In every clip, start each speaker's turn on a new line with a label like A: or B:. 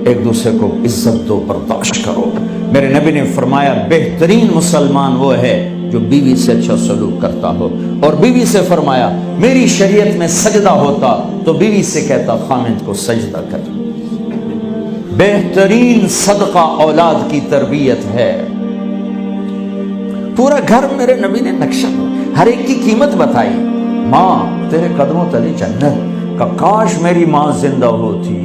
A: ایک دوسرے کو عزت دو، برداشت کرو۔ میرے نبی نے فرمایا بہترین مسلمان وہ ہے جو بیوی سے اچھا سلوک کرتا ہو، اور بیوی سے فرمایا میری شریعت میں سجدہ ہوتا تو بیوی سے کہتا خامند کو سجدہ کر۔ بہترین صدقہ اولاد کی تربیت ہے۔ پورا گھر میرے نبی نے نقشہ، ہر ایک کی قیمت بتائی۔ ماں تیرے قدموں تلے جنت، کاش میری ماں زندہ ہوتی،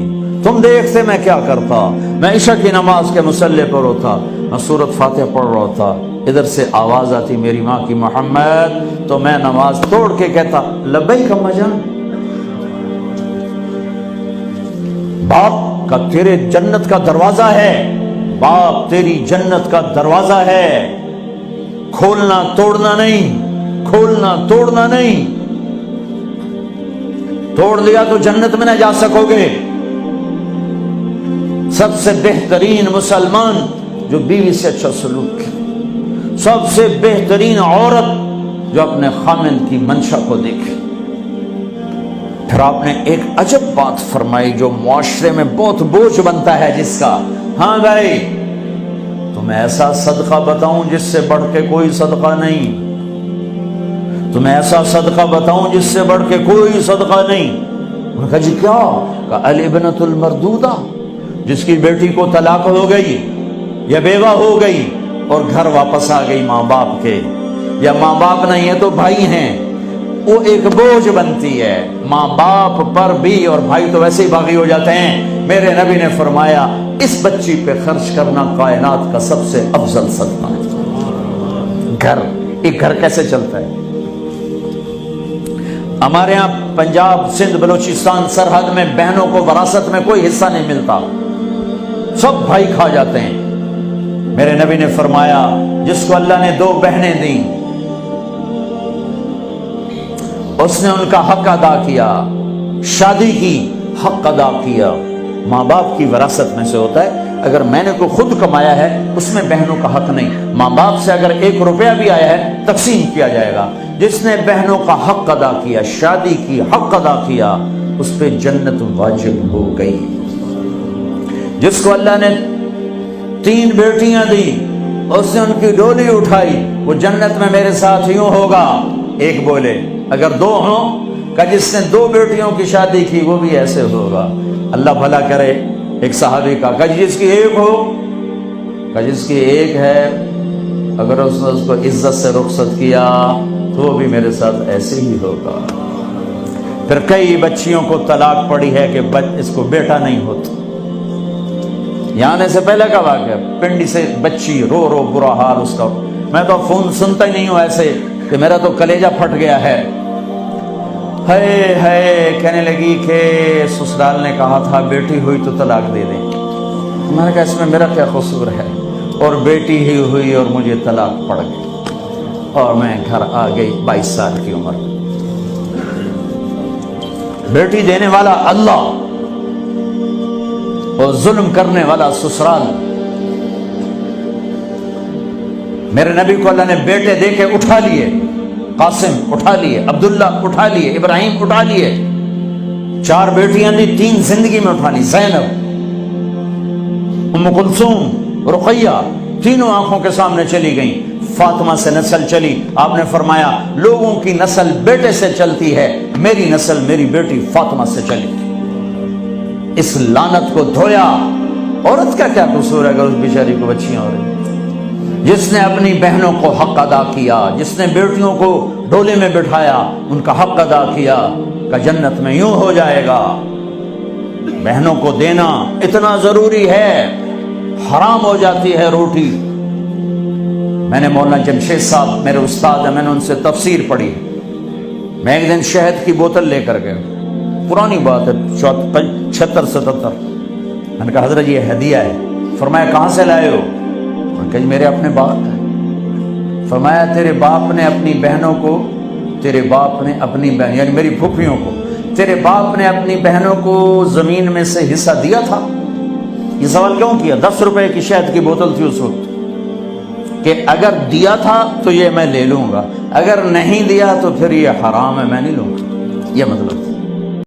A: تم دیکھتے میں کیا کرتا، میں عشاء کی نماز کے مصلی پر ہوتا، میں سورۃ فاتحہ پڑھ رہا ہوتا، ادھر سے آواز آتی میری ماں کی محمد، تو میں نماز توڑ کے کہتا لبیک اماں جان۔ باپ کا تیرے جنت کا دروازہ ہے، باپ تیری جنت کا دروازہ ہے، کھولنا توڑنا نہیں، کھولنا توڑنا نہیں، توڑ دیا تو جنت میں نہ جا سکو گے۔ سب سے بہترین مسلمان جو بیوی سے اچھا سلوک کرے، سب سے بہترین عورت جو اپنے خامند کی منشا کو دیکھے۔ پھر آپ نے ایک عجب بات فرمائی جو معاشرے میں بہت بوجھ بنتا ہے جس کا، ہاں بھائی تمہیں ایسا صدقہ بتاؤں جس سے بڑھ کے کوئی صدقہ نہیں، تمہیں ایسا صدقہ بتاؤں جس سے بڑھ کے کوئی صدقہ نہیں۔ انہوں نے کہا جی کیا؟ کہا الابنۃ المردودہ، جس کی بیٹی کو طلاق ہو گئی یا بیوہ ہو گئی اور گھر واپس آ گئی ماں باپ کے، یا ماں باپ نہیں ہے تو بھائی ہیں، وہ ایک بوجھ بنتی ہے ماں باپ پر بھی، اور بھائی تو ویسے ہی باغی ہو جاتے ہیں۔ میرے نبی نے فرمایا اس بچی پہ خرچ کرنا کائنات کا سب سے افضل صدقہ ہے۔ گھر، ایک گھر کیسے چلتا ہے؟ ہمارے ہاں پنجاب، سندھ، بلوچستان سرحد میں بہنوں کو وراثت میں کوئی حصہ نہیں ملتا، سب بھائی کھا جاتے ہیں۔ میرے نبی نے فرمایا جس کو اللہ نے 2 بہنیں دیں اس نے ان کا حق ادا کیا، شادی کی حق ادا کیا۔ ماں باپ کی وراثت میں سے ہوتا ہے، اگر میں نے کوئی خود کمایا ہے اس میں بہنوں کا حق نہیں، ماں باپ سے اگر 1 روپیہ بھی آیا ہے تقسیم کیا جائے گا۔ جس نے بہنوں کا حق ادا کیا، شادی کی حق ادا کیا، اس پہ جنت واجب ہو گئی۔ جس کو اللہ نے 3 بیٹیاں دی، اس نے ان کی ڈولی اٹھائی، وہ جنت میں میرے ساتھ یوں ہوگا۔ ایک بولے اگر 2 ہوں، کہ جس نے 2 بیٹیوں کی شادی کی وہ بھی ایسے ہوگا۔ اللہ بھلا کرے۔ ایک صحابی کا کہ جس کی 1 ہو، کہ جس کی 1 ہے، اگر اس نے اس کو عزت سے رخصت کیا تو وہ بھی میرے ساتھ ایسے ہی ہوگا۔ پھر کئی بچیوں کو طلاق پڑی ہے کہ اس کو بیٹا نہیں ہوتا۔ یہاں آنے سے پہلے کا واقعہ، پنڈی سے بچی رو رو برا حال اس کا، میں تو فون سنتا ہی نہیں ہوں ایسے کہ میرا تو کلیجہ پھٹ گیا ہے۔ ہے کہنے لگی کہ سسرال نے کہا تھا بیٹی ہوئی تو طلاق دے دیں۔ میں نے کہا اس میں میرا کیا قصور ہے، اور بیٹی ہی ہوئی اور مجھے طلاق پڑ گئی، اور میں گھر آ گئی 22 سال کی عمر۔ بیٹی دینے والا اللہ اور ظلم کرنے والا سسرال۔ میرے نبی کو اللہ نے بیٹے دے کے اٹھا لیے، قاسم اٹھا لیے، عبداللہ اٹھا لیے، ابراہیم اٹھا لیے، 4 بیٹیاں دی، 3 زندگی میں اٹھا لی، زینب، ام کلثوم، رقیہ، تینوں آنکھوں کے سامنے چلی گئیں۔ فاطمہ سے نسل چلی، آپ نے فرمایا لوگوں کی نسل بیٹے سے چلتی ہے، میری نسل میری بیٹی فاطمہ سے چلی۔ اس لعنت کو دھویا۔ عورت کا کیا قصور ہے اگر اس بیچاری کو بچیاں ہو رہی؟ جس نے اپنی بہنوں کو حق ادا کیا، جس نے بیٹیوں کو ڈولے میں بٹھایا، ان کا حق ادا کیا، کہ جنت میں یوں ہو جائے گا۔ بہنوں کو دینا اتنا ضروری ہے، حرام ہو جاتی ہے روٹی۔ میں نے مولانا جمشید صاحب میرے استاد ہیں، میں نے ان سے تفسیر پڑھی۔ میں ایک دن شہد کی بوتل لے کر گیا، پرانی بات ہے 76-77۔ میں نے کہا حضرت یہ ہدیہ ہے۔ فرمایا کہاں سے لائے ہو؟ میں نے کہا میرے اپنے باپ ہے۔ فرمایا تیرے باپ نے اپنی بہنوں کو، تیرے باپ نے اپنی بہن یعنی میری پھوپھیوں کو، تیرے باپ نے اپنی بہنوں کو زمین میں سے حصہ دیا تھا؟ یہ سوال کیوں کیا؟ 10 روپے کی شہد کی بوتل تھی اس وقت، کہ اگر دیا تھا تو یہ میں لے لوں گا، اگر نہیں دیا تو پھر یہ حرام ہے، میں نہیں لوں گا، یہ مطلب